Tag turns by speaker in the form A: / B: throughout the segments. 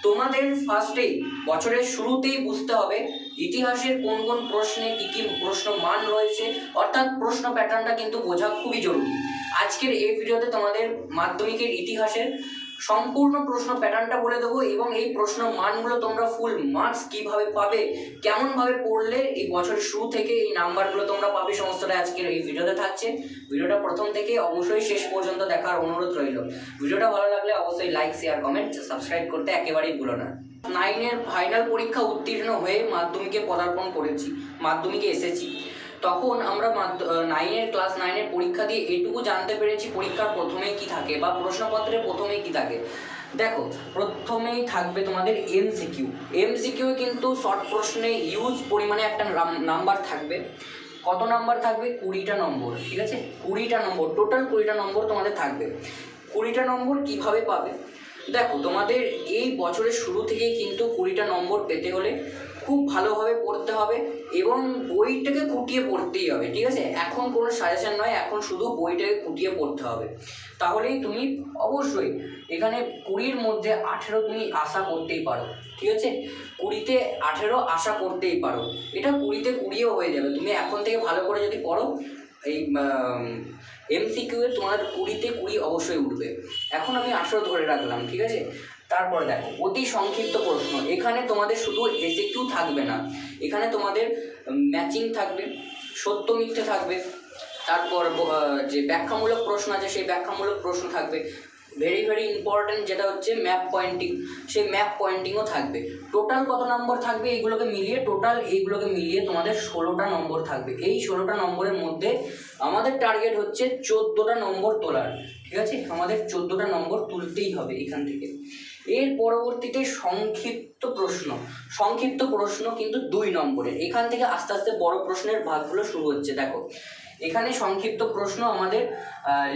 A: তোমাদের ফার্স্টেই বছরের শুরুতেই বুঝতে হবে ইতিহাসের কোন কোন প্রশ্নে কি কি প্রশ্ন মান রয়েছে, অর্থাৎ প্রশ্ন প্যাটার্নটা কিন্তু বোঝা খুবই জরুরি। আজকের এই ভিডিওতে তোমাদের মাধ্যমিকের ইতিহাসের সম্পূর্ণ প্রশ্ন প্যাটার্নটা বলে দেবো এবং এই প্রশ্ন মানগুলো তোমরা ফুল মার্কস কিভাবে পাবে, কেমনভাবে পড়লে এই বছরের শুরু থেকে এই নাম্বারগুলো তোমরা পাবে, সমস্তটা আজকের এই ভিডিওতে থাকছে। ভিডিওটা প্রথম থেকে অবশ্যই শেষ পর্যন্ত দেখার অনুরোধ রইল। ভিডিওটা ভালো লাগলে অবশ্যই লাইক, শেয়ার, কমেন্ট, সাবস্ক্রাইব করতে একেবারেই ভুলো না। 9-এর ফাইনাল পরীক্ষা উত্তীর্ণ হয়ে মাধ্যমিকে পদার্পণ করেছি, মাধ্যমিকে এসেছি। তখন আমরা 9-এর ক্লাস 9-এর পরীক্ষা দিয়ে এটুকু জানতে পেরেছি পরীক্ষার প্রথমেই কি থাকে বা প্রশ্নপত্রের প্রথমেই কি থাকে। দেখো, প্রথমেই থাকবে তোমাদের এমসিকিউ। এমসিকিউ কিন্তু শর্ট প্রশ্নে ইউজ পরিমাণে একটা নাম্বার থাকবে। কত নাম্বার থাকবে? 20টা নম্বর। ঠিক আছে, 20টা নম্বর, টোটাল 20টা নম্বর তোমাদের থাকবে। 20টা নম্বর কিভাবে পাবে? দেখো, তোমাদের এই বছরের শুরু থেকেই কিন্তু 20টা নম্বর পেতে হলে খুব ভালোভাবে পড়তে হবে এবং বইটাকে খুঁটিয়ে পড়তেই হবে। ঠিক আছে, এখন কোনো সাজেশন নয়, এখন শুধু বইটাকে খুঁটিয়ে পড়তে হবে। তাহলেই তুমি অবশ্যই এখানে 20-র মধ্যে 18 তুমি আশা করতেই পারো। ঠিক আছে, 20-তে 18 আশা করতেই পারো। এটা 20-তে 20ও হয়ে যাবে। তুমি এখন থেকে ভালো করে যদি পড়ো, এই এমসিকিউ এ তোমার 20-তে 20 অবশ্যই উঠবে। এখন আমি 18 ধরে রাখলাম। ঠিক আছে, তারপর দেখো অতি সংক্ষিপ্ত প্রশ্ন। এখানে তোমাদের শুধু এসিকিউ থাকবে না, এখানে তোমাদের ম্যাচিং থাকবে, সত্য মিথ্যে থাকবে, তারপর যে ব্যাখ্যামূলক প্রশ্ন আছে সেই ব্যাখ্যামূলক প্রশ্ন থাকবে। ভেরি ভেরি ইম্পর্ট্যান্ট যেটা হচ্ছে ম্যাপ পয়েন্টিং, সেই ম্যাপ পয়েন্টিংও থাকবে। টোটাল কত নম্বর থাকবে? এইগুলোকে মিলিয়ে তোমাদের 16টা নম্বর থাকবে। এই 16টা নম্বরের মধ্যে আমাদের টার্গেট হচ্ছে 14টা নম্বর তোলার। ঠিক আছে, আমাদের 14টা নম্বর তুলতেই হবে এখান থেকে। এর পরবর্তীতে সংক্ষিপ্ত প্রশ্ন কিন্তু 2 নম্বরের। এখান থেকে আস্তে আস্তে বড় প্রশ্নের ভাগগুলো শুরু হচ্ছে। দেখো, এখানে সংক্ষিপ্ত প্রশ্ন আমাদের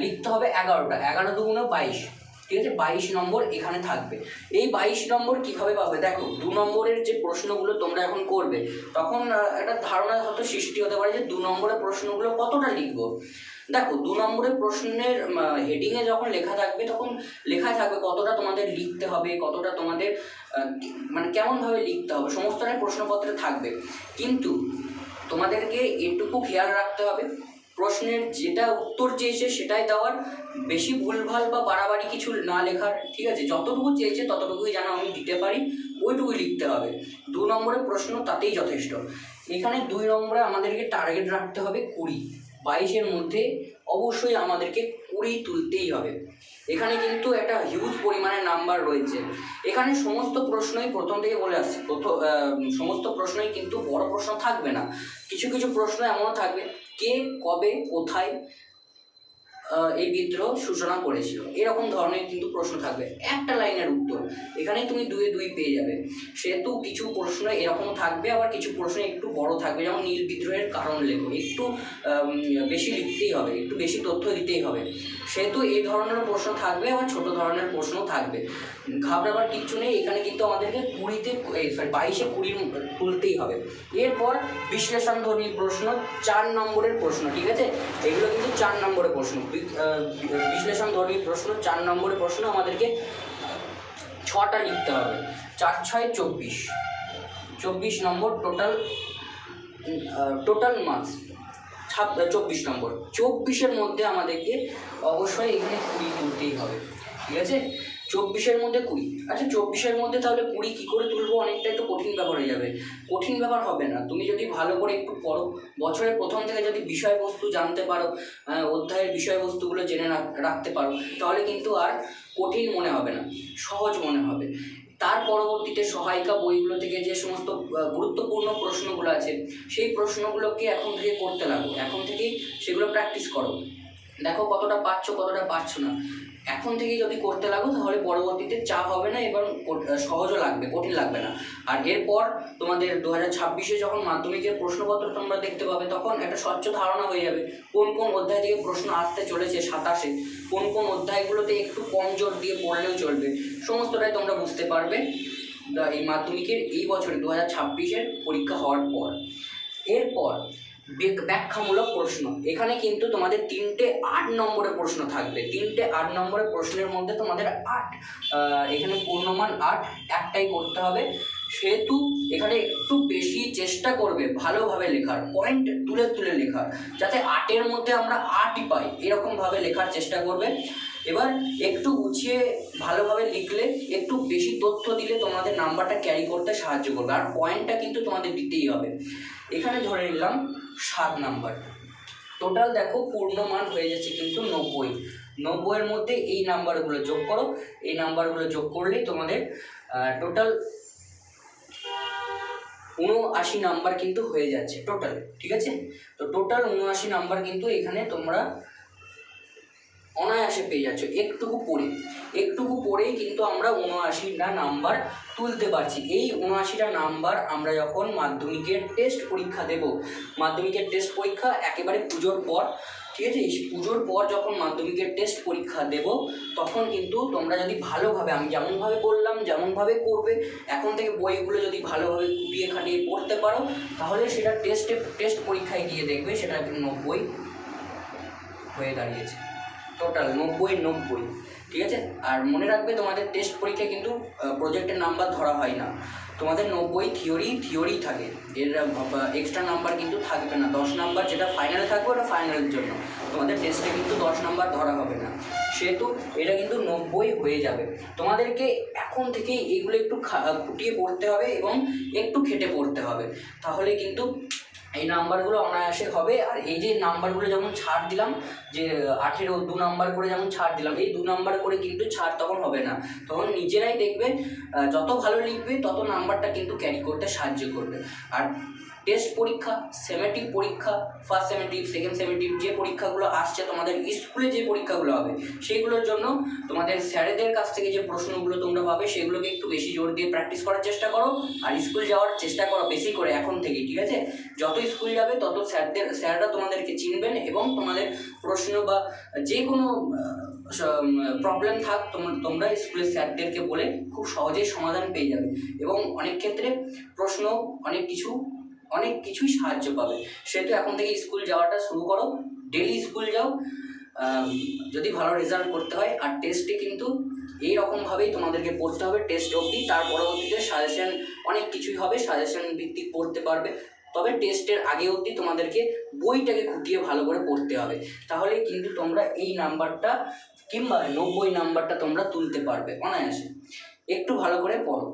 A: লিখতে হবে 11টা। 11 দুগুণে 22। ঠিক আছে, 22 নম্বর এখানে থাকবে। এই 22 নম্বর কিভাবে পাবে? দেখো, 2 নম্বরের যে প্রশ্নগুলো তোমরা এখন করবে, তখন একটা ধারণা হয়তো সৃষ্টি হতে পারে যে 2 নম্বরের প্রশ্নগুলো কতটা লিখবো। দেখো, 2 নম্বরের প্রশ্নের হেডিংয়ে যখন লেখা থাকবে তখন লেখা থাকবে কতটা তোমাদের লিখতে হবে, কতটা তোমাদের মানে কেমনভাবে লিখতে হবে, সমস্তটাই প্রশ্নপত্রে থাকবে। কিন্তু তোমাদেরকে এটুকু খেয়াল রাখতে হবে, প্রশ্নের যেটা উত্তর চেয়েছে সেটাই দেওয়ার, বেশি ভুলভাল বা বাড়াবাড়ি কিছু না লেখার। ঠিক আছে, যতটুকু চেয়েছে ততটুকুই যেন আমি দিতে পারি ওইটুকুই লিখতে হবে। 2 নম্বরের প্রশ্ন তাতেই যথেষ্ট। এখানে 2 নম্বরে আমাদেরকে টার্গেট রাখতে হবে 20। 22-এর মধ্যে অবশ্যই আমাদেরকে 20 তুলতেই হবে। এখানে কিন্তু একটা হিউজ পরিমাণে নাম্বার রয়েছে। এখানে সমস্ত প্রশ্নই প্রথম থেকে বলে আসছি, সমস্ত প্রশ্নই কিন্তু বড় প্রশ্ন থাকবে না। কিছু কিছু প্রশ্ন এমনও থাকবে, কে, কবে, কোথায় এই বিদ্রোহ সূচনা করেছিল, এরকম ধরনের কিন্তু প্রশ্ন থাকবে। একটা লাইনের উত্তর এখানে তুমি 2-এ 2 পেয়ে যাবে। সেহেতু কিছু প্রশ্ন এরকম থাকবে, আবার কিছু প্রশ্ন একটু বড় থাকবে, যেমন নীল বিদ্রোহের কারণ লেখো, একটু বেশি লিখতেই হবে, একটু বেশি তথ্য দিতেই হবে। সেহেতু এই ধরনের প্রশ্ন থাকবে, আবার ছোট ধরনের প্রশ্ন থাকবে। ঘাবড়াবার কিচ্ছু নেই, এখানে কিন্তু আমাদেরকে 22-এ 20 তুলতেই হবে। এরপর বিশ্লেষণধর্মী প্রশ্ন, 4 নম্বরের প্রশ্ন। ঠিক আছে, এগুলো কিন্তু 4 নম্বরের প্রশ্ন। বিশ্লেষণধর্মী প্রশ্ন 4 নম্বরের প্রশ্ন আমাদেরকে 6টা লিখতে হবে। 4 × 6 = 24। 24 নম্বর টোটাল মার্কস 24 নম্বর। 24-এর মধ্যে আমাদেরকে অবশ্যই এখানে 20 তুলতেই হবে। ঠিক আছে, 24-এর মধ্যে 20। আচ্ছা, 24-এর মধ্যে তাহলে 20 কী করে তুলবো? অনেকটা একটু কঠিন ব্যাপার হয়ে যাবে। কঠিন ব্যাপার হবে না, তুমি যদি ভালো করে একটু পড়ো, বছরের প্রথম থেকে যদি বিষয়বস্তু জানতে পারো, অধ্যায়ের বিষয়বস্তুগুলো জেনে রাখতে পারো, তাহলে কিন্তু আর কঠিন মনে হবে না, সহজ মনে হবে। তার পরবর্তীতে সহায়িকা বইগুলো থেকে যে সমস্ত গুরুত্বপূর্ণ প্রশ্নগুলো আছে সেই প্রশ্নগুলোকে এখন থেকে করতে লাগো, এখন থেকেই সেগুলো প্র্যাকটিস করো। দেখো কতটা পারছো, কতটা পারছো না। এখন থেকেই যদি করতে লাগো তাহলে পরবর্তীতে চাপ হবে না এবং সহজও লাগবে, কঠিন লাগবে না। আর এরপর তোমাদের 2026-এ যখন মাধ্যমিকের প্রশ্নপত্র তোমরা দেখতে পাবে, তখন একটা স্বচ্ছ ধারণা হয়ে যাবে কোন কোন অধ্যায় থেকে প্রশ্ন আসতে চলেছে 27-এ, কোন কোন অধ্যায়গুলোতে একটু কম জোর দিয়ে পড়লেও চলবে, সমস্তটাই তোমরা বুঝতে পারবে এই মাধ্যমিকের এই বছরে 2026-এর পরীক্ষা হওয়ার পর। এরপর ব্যাখ্যামূলক প্রশ্ন। এখানে কিন্তু তোমাদের 3টে 8 নম্বরের প্রশ্ন থাকবে। 3টে 8 নম্বরের প্রশ্নের মধ্যে তোমাদের 8 এখানে পূর্ণমান 8 একটাই করতে হবে। সেহেতু এখানে একটু বেশি চেষ্টা করবে ভালোভাবে লেখার, পয়েন্ট তুলে তুলে লেখার, যাতে 8-এর মধ্যে আমরা 8ই পাই, এরকমভাবে লেখার চেষ্টা করবে। এবার একটু গুছিয়ে ভালোভাবে লিখলে, একটু বেশি তথ্য দিলে তোমাদের নাম্বারটা ক্যারি করতে সাহায্য করবে। আর পয়েন্টটা কিন্তু তোমাদের দিতেই হবে। এখানে ধরে নিলাম 7 নাম্বার। টোটাল দেখো পূর্ণমান হয়ে যাচ্ছে কিন্তু 90। 90-এর মধ্যে এই নাম্বারগুলো যোগ করো। এই নাম্বারগুলো যোগ করলেই তোমাদের টোটাল 79 নাম্বার কিন্তু হয়ে যাচ্ছে টোটাল। ঠিক আছে, তো টোটাল 79 নাম্বার কিন্তু এখানে তোমরা অনায়াসে পেয়ে যাচ্ছ। একটুকু পড়েই কিন্তু আমরা 79টা নাম্বার তুলতে পারছি। এই 79টা নাম্বার আমরা যখন মাধ্যমিকের টেস্ট পরীক্ষা দেব, মাধ্যমিকের টেস্ট পরীক্ষা একেবারে পুজোর পর, ঠিক আছে, পুজোর পর যখন মাধ্যমিকের টেস্ট পরীক্ষা দেব, তখন কিন্তু তোমরা যদি ভালোভাবে, আমি যেমনভাবে বললাম যেমনভাবে করবে, এখন থেকে বইগুলো যদি ভালোভাবে কুপিয়ে খাটিয়ে পড়তে পারো, তাহলে সেটা টেস্ট পরীক্ষায় গিয়ে দেখবে সেটা 90 হয়ে দাঁড়িয়েছে। টোটাল 90। ঠিক আছে, আর মনে রাখবে তোমাদের টেস্ট পরীক্ষায় কিন্তু প্রজেক্টের নাম্বার ধরা হয় না। তোমাদের 90 থিওরি থাকে, এর এক্সট্রা নাম্বার কিন্তু থাকবে না। 10 নাম্বার যেটা ফাইনাল থাকবে ওটা ফাইনালের জন্য, তোমাদের টেস্টে কিন্তু 10 নাম্বার ধরা হবে না। সেহেতু এটা কিন্তু 90 হয়ে যাবে। তোমাদেরকে এখন থেকেই এইগুলো একটু খুঁটিয়ে পড়তে হবে এবং একটু খেটে পড়তে হবে, তাহলে কিন্তু এই নাম্বারগুলো অনায়াসে হবে। আর এই যে নাম্বারগুলো যেমন ছাড় দিলাম, যে 18 2 নাম্বার করে যেমন ছাড় দিলাম, এই 2 নাম্বার করে কিন্তু ছাড় তখন হবে না। তখন নিজেরাই দেখবে যত ভালো লিখবে তত নাম্বারটা কিন্তু ক্যারি করতে সাহায্য করবে। আর টেস্ট পরীক্ষা, সেমেটিভ পরীক্ষা, ফার্স্ট সেমেটিভ, সেকেন্ড সেমেটিভ, যে পরীক্ষাগুলো আসছে তোমাদের স্কুলে, যে পরীক্ষাগুলো হবে, সেইগুলোর জন্য তোমাদের স্যারেদের কাছ থেকে যে প্রশ্নগুলো তোমরা পাবে সেগুলোকে একটু বেশি জোর দিয়ে প্র্যাকটিস করার চেষ্টা করো। আর স্কুল যাওয়ার চেষ্টা করো বেশি করে এখন থেকেই। ঠিক আছে, যত স্কুল যাবে তত স্যাররা তোমাদেরকে চিনবেন এবং তোমাদের প্রশ্ন বা যে কোনো প্রবলেম থাক তোমরা স্কুলের স্যারদেরকে বলে খুব সহজেই সমাধান পেয়ে যাবে এবং অনেক ক্ষেত্রে প্রশ্ন অনেক কিছুই সাহায্য পাবে। সেহেতু এখন থেকে স্কুল যাওয়াটা শুরু করো, ডেলি স্কুল যাও যদি ভালো রেজাল্ট করতে হয়। আর টেস্টে কিন্তু এই রকমভাবেই তোমাদেরকে পড়তে হবে টেস্ট অবধি। তার পরবর্তীতে সাজেশন অনেক কিছুই হবে, সাজেশন ভিত্তিক পড়তে পারবে। তবে টেস্টের আগে অবধি তোমাদেরকে বইটাকে খুঁটিয়ে ভালো করে পড়তে হবে, তাহলে কিন্তু তোমরা এই নাম্বারটা কিংবা 90 নাম্বারটা তোমরা তুলতে পারবে অনায়াসে। একটু ভালো করে পড়ো।